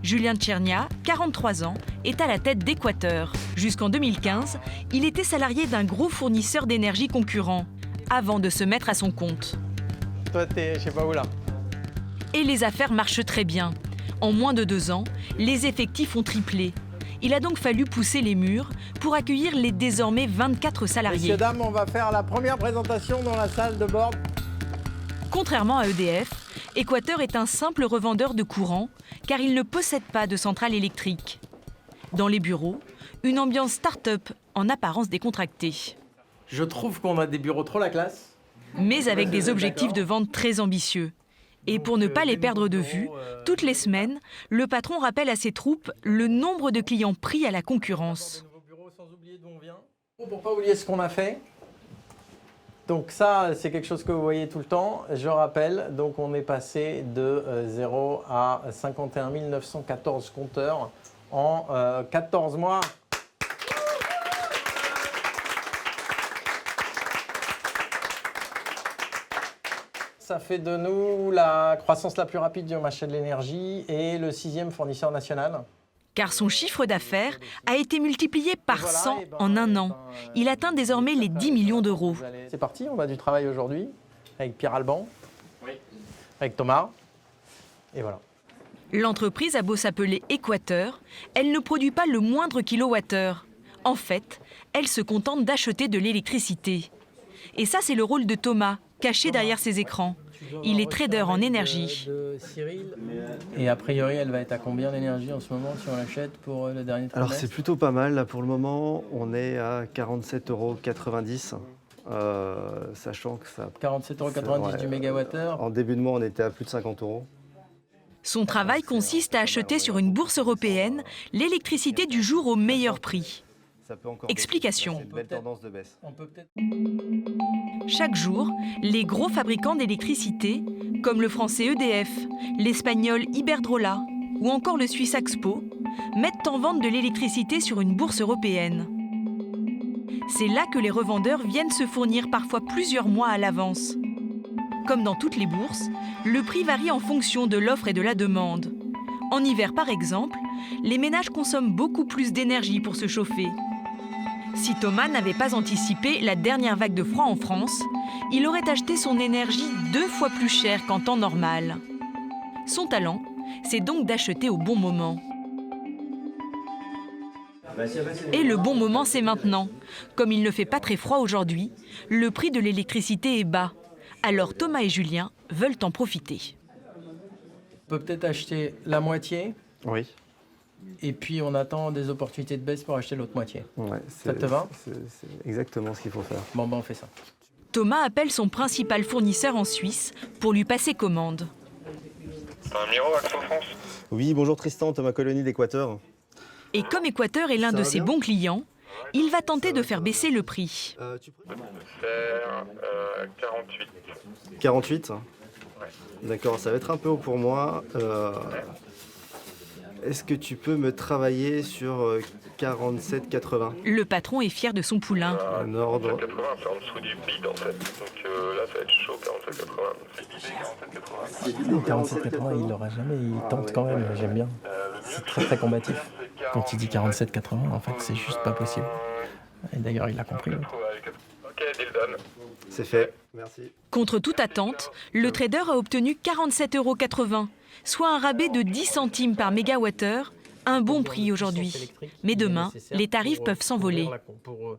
Julien Tchernia, 43 ans, est à la tête d'Équateur. Jusqu'en 2015, il était salarié d'un gros fournisseur d'énergie concurrent, avant de se mettre à son compte. Toi, t'es je sais pas où là. Et les affaires marchent très bien. En moins de 2 ans, les effectifs ont triplé. Il a donc fallu pousser les murs pour accueillir les désormais 24 salariés. Messieurs, dames, on va faire la première présentation dans la salle de bord. Contrairement à EDF, Équateur est un simple revendeur de courant, car il ne possède pas de centrale électrique. Dans les bureaux, une ambiance start-up en apparence décontractée. Je trouve qu'on a des bureaux trop la classe. Mais avec des objectifs de vente très ambitieux. Et pour ne pas les perdre de vue, toutes les semaines, le patron rappelle à ses troupes le nombre de clients pris à la concurrence. Pour pas oublier ce qu'on a fait. Donc ça, c'est quelque chose que vous voyez tout le temps. Je rappelle, donc on est passé de 0 à 51 914 compteurs en 14 mois. Ça fait de nous la croissance la plus rapide du marché de l'énergie et le 6e fournisseur national. Car son chiffre d'affaires a été multiplié par 100 en un an. Il atteint désormais les 10 millions d'euros. C'est parti, on a du travail aujourd'hui avec Pierre Alban, avec Thomas, et voilà. L'entreprise a beau s'appeler Équateur, elle ne produit pas le moindre kilowattheure. En fait, elle se contente d'acheter de l'électricité. Et ça, c'est le rôle de Thomas, caché derrière ses écrans. Il est trader en énergie. Et a priori, elle va être à combien d'énergie en ce moment si on l'achète pour le dernier trimestre? Alors c'est plutôt pas mal. Là, pour le moment, on est à 47,90 €, sachant que ça... 47,90 € du mégawattheure. En début de mois, on était à plus de 50 €. Son travail consiste à acheter sur une bourse européenne l'électricité du jour au meilleur prix. Explication. C'est une belle tendance de baisse. Chaque jour, les gros fabricants d'électricité, comme le français EDF, l'espagnol Iberdrola ou encore le suisse Axpo, mettent en vente de l'électricité sur une bourse européenne. C'est là que les revendeurs viennent se fournir parfois plusieurs mois à l'avance. Comme dans toutes les bourses, le prix varie en fonction de l'offre et de la demande. En hiver, par exemple, les ménages consomment beaucoup plus d'énergie pour se chauffer. Si Thomas n'avait pas anticipé la dernière vague de froid en France, il aurait acheté son énergie 2 fois plus cher qu'en temps normal. Son talent, c'est donc d'acheter au bon moment. Et le bon moment, c'est maintenant. Comme il ne fait pas très froid aujourd'hui, le prix de l'électricité est bas. Alors Thomas et Julien veulent en profiter. On peut peut-être acheter la moitié. Oui. Et puis on attend des opportunités de baisse pour acheter l'autre moitié. Ouais, Ça te va? C'est exactement ce qu'il faut faire. Bon, ben on fait ça. Thomas appelle son principal fournisseur en Suisse pour lui passer commande. T'as un Miro Axo France? Oui, bonjour Tristan, Thomas Colony d'Équateur. Et comme Équateur est l'un de ses bons clients, il va tenter de faire baisser le prix. Faire 48. 48? Ouais. D'accord, ça va être un peu haut pour moi. Est-ce que tu peux me travailler sur 47,80? Le patron est fier de son poulain. Un ordre. 47,80, c'est en dessous du bid en fait. Donc là, ça va être chaud, 47,80. C'est bidé, 47,80. 47,80, il l'aura jamais, il tente quand même, j'aime bien. C'est très très combatif. Quand il dit 47,80, en fait, c'est juste pas possible. Et d'ailleurs, il l'a compris. Ok, deal done. C'est fait. Merci. Contre toute attente, le trader a obtenu 47,80 €, soit un rabais de 10 centimes par mégawattheure, un bon prix aujourd'hui. Mais demain, les tarifs peuvent s'envoler.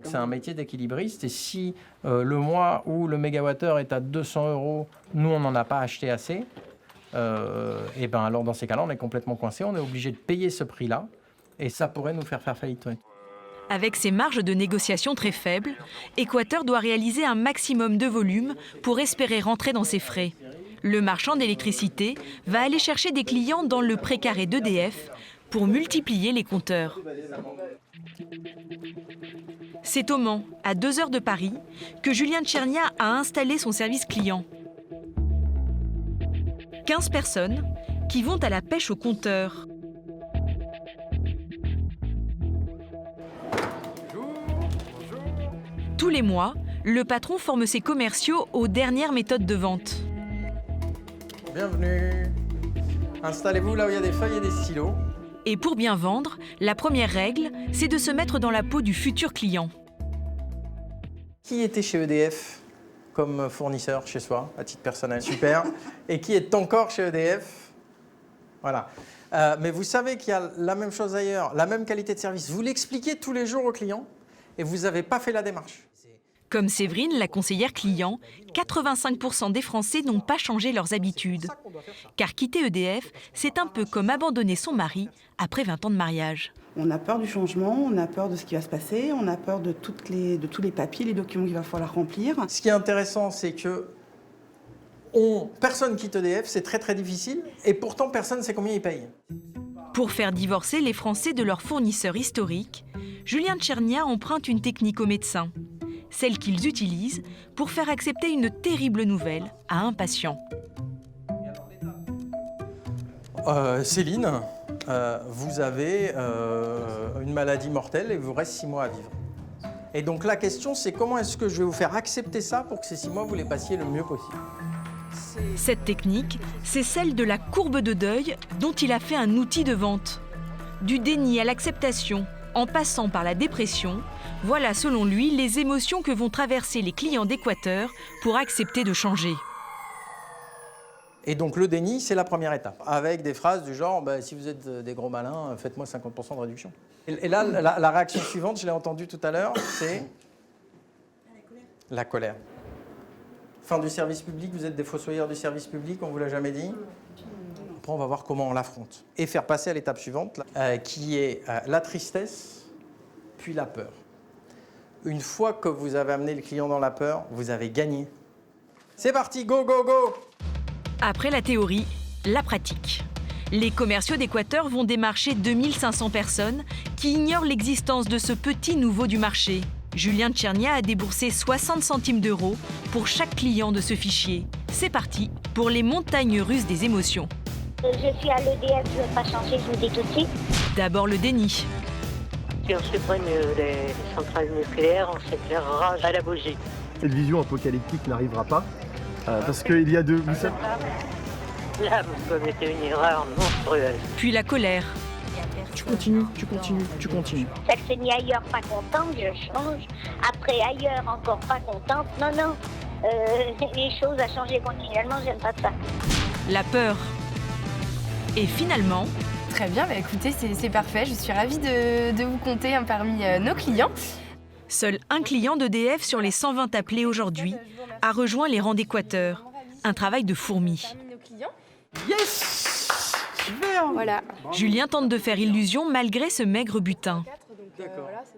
C'est un métier d'équilibriste et si le mois où le mégawattheure est à 200 €, nous, on n'en a pas acheté assez, et ben alors dans ces cas-là, on est complètement coincé, on est obligé de payer ce prix-là et ça pourrait nous faire faillite. Ouais. Avec ses marges de négociation très faibles, Équateur doit réaliser un maximum de volume pour espérer rentrer dans ses frais. Le marchand d'électricité va aller chercher des clients dans le précaré d'EDF pour multiplier les compteurs. C'est au Mans, à 2 heures de Paris, que Julien Tchernia a installé son service client. 15 personnes qui vont à la pêche au compteur. Tous les mois, le patron forme ses commerciaux aux dernières méthodes de vente. Bienvenue. Installez-vous là où il y a des feuilles et des stylos. Et pour bien vendre, la première règle, c'est de se mettre dans la peau du futur client. Qui était chez EDF comme fournisseur chez soi, à titre personnel? Super. Et qui est encore chez EDF? Voilà. Mais vous savez qu'il y a la même chose ailleurs, la même qualité de service. Vous l'expliquez tous les jours aux clients et vous n'avez pas fait la démarche. Comme Séverine, la conseillère client, 85% des Français n'ont pas changé leurs habitudes. Car quitter EDF, c'est un peu comme abandonner son mari après 20 ans de mariage. On a peur du changement, on a peur de ce qui va se passer, on a peur de tous les papiers, les documents qu'il va falloir remplir. Ce qui est intéressant, c'est que personne quitte EDF, c'est très très difficile, et pourtant personne ne sait combien ils payent. Pour faire divorcer les Français de leurs fournisseurs historiques, Julien Tchernia emprunte une technique aux médecins, celle qu'ils utilisent pour faire accepter une terrible nouvelle à un patient. Céline, vous avez une maladie mortelle et il vous reste 6 mois à vivre. Et donc la question, c'est comment est-ce que je vais vous faire accepter ça pour que ces 6 mois, vous les passiez le mieux possible. Cette technique, c'est celle de la courbe de deuil dont il a fait un outil de vente. Du déni à l'acceptation, en passant par la dépression, voilà selon lui les émotions que vont traverser les clients d'Équateur pour accepter de changer. Et donc le déni, c'est la première étape, avec des phrases du genre « si vous êtes des gros malins, faites-moi 50% de réduction ». Et là, la réaction suivante, je l'ai entendue tout à l'heure, c'est la colère. Fin du service public, vous êtes des fossoyeurs du service public, on ne vous l'a jamais dit. Après, on va voir comment on l'affronte. Et faire passer à l'étape suivante, qui est la tristesse, puis la peur. Une fois que vous avez amené le client dans la peur, vous avez gagné. C'est parti, go, go, go! Après la théorie, la pratique. Les commerciaux d'Équateur vont démarcher 2500 personnes qui ignorent l'existence de ce petit nouveau du marché. Julien Tchernia a déboursé 60 centimes d'euros pour chaque client de ce fichier. C'est parti pour les montagnes russes des émotions. Je suis à l'EDF, je ne veux pas changer, je vous dis tout de suite. D'abord le déni. Si on supprime les centrales nucléaires, on s'éclairera à la bougie. Cette vision apocalyptique n'arrivera pas, parce qu'il y a deux... Là, vous commettez une erreur monstrueuse. Puis la colère. Tu continues. Ça que c'est mis ailleurs pas contente, je change. Après ailleurs encore pas contente. Non. Les choses à changer continuellement, j'aime pas ça. La peur. Et finalement... Très bien, écoutez, c'est parfait. Je suis ravie de vous compter parmi nos clients. Seul un client d'EDF sur les 120 appelés aujourd'hui a rejoint les rangs d'Équateur. Un travail de fourmi. Yes! Super! Voilà. Julien tente de faire illusion malgré ce maigre butin.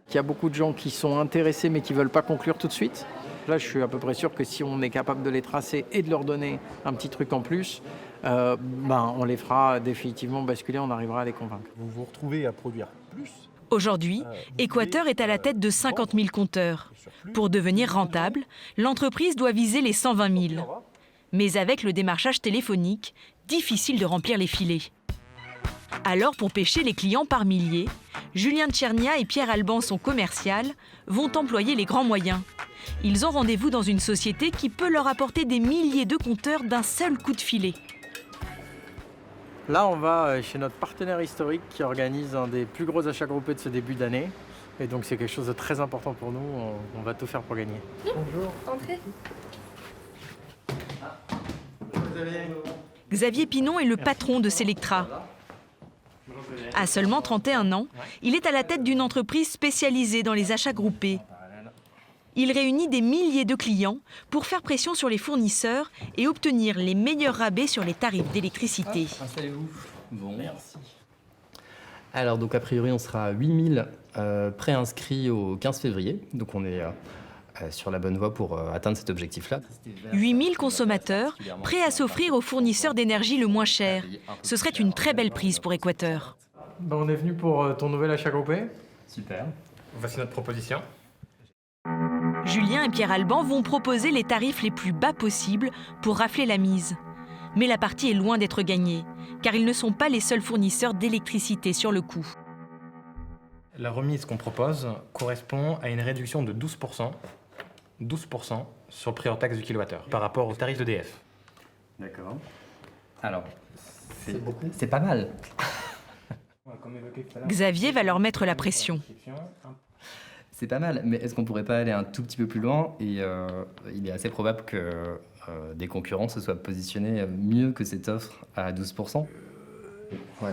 Il y a beaucoup de gens qui sont intéressés mais qui ne veulent pas conclure tout de suite. Là, je suis à peu près sûr que si on est capable de les tracer et de leur donner un petit truc en plus, on les fera définitivement basculer, on arrivera à les convaincre. Vous vous retrouvez à produire plus. Aujourd'hui, Équateur est à la tête de 50 000 compteurs. Pour devenir rentable, l'entreprise doit viser les 120 000. Mais avec le démarchage téléphonique, difficile de remplir les filets. Alors, pour pêcher les clients par milliers, Julien Tchernia et Pierre Alban, son commercial, vont employer les grands moyens. Ils ont rendez-vous dans une société qui peut leur apporter des milliers de compteurs d'un seul coup de filet. Là, on va chez notre partenaire historique qui organise un des plus gros achats groupés de ce début d'année. Et donc, c'est quelque chose de très important pour nous. On va tout faire pour gagner. Bonjour. Entrez. Xavier Pinon est le patron de Selectra. À seulement 31 ans, il est à la tête d'une entreprise spécialisée dans les achats groupés. Il réunit des milliers de clients pour faire pression sur les fournisseurs et obtenir les meilleurs rabais sur les tarifs d'électricité. Installez-vous. Bon. Merci. Alors, donc, a priori, on sera à 8000 préinscrits au 15 février. Donc, on est sur la bonne voie pour atteindre cet objectif-là. 8000 consommateurs prêts à s'offrir au fournisseur d'énergie le moins cher. Ce serait une très belle prise pour Équateur. On est venu pour ton nouvel achat groupé. Super. Voici notre proposition. Julien et Pierre Alban vont proposer les tarifs les plus bas possibles pour rafler la mise. Mais la partie est loin d'être gagnée, car ils ne sont pas les seuls fournisseurs d'électricité sur le coup. La remise qu'on propose correspond à une réduction de 12% sur le prix hors taxe du kilowattheure par rapport au tarif d'EDF. D'accord. Alors, C'est pas mal. Xavier va leur mettre la pression. C'est pas mal, mais est-ce qu'on pourrait pas aller un tout petit peu plus loin? Et il est assez probable que des concurrents se soient positionnés mieux que cette offre à 12%. Ouais.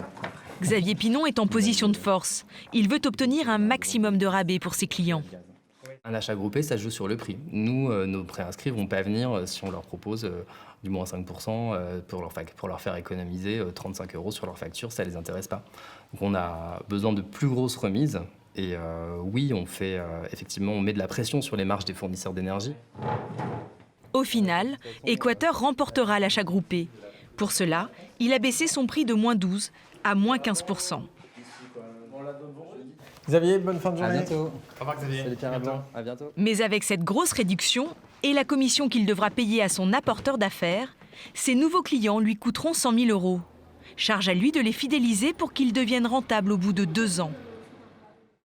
Xavier Pinon est en position de force. Il veut obtenir un maximum de rabais pour ses clients. Un achat groupé, ça se joue sur le prix. Nous, nos préinscrits vont pas venir si on leur propose du moins 5% pour leur faire économiser 35 € sur leur facture, ça les intéresse pas. Donc on a besoin de plus grosses remises. Et oui, on fait effectivement, on met de la pression sur les marges des fournisseurs d'énergie. Au final, Équateur remportera l'achat groupé. Pour cela, il a baissé son prix de moins 12 à moins 15%. Xavier, bonne fin de journée. À bientôt. Au revoir Xavier. Salut Pierre, à bientôt. Mais avec cette grosse réduction et la commission qu'il devra payer à son apporteur d'affaires, ses nouveaux clients lui coûteront 100 000 €. Charge à lui de les fidéliser pour qu'ils deviennent rentables au bout de 2 ans.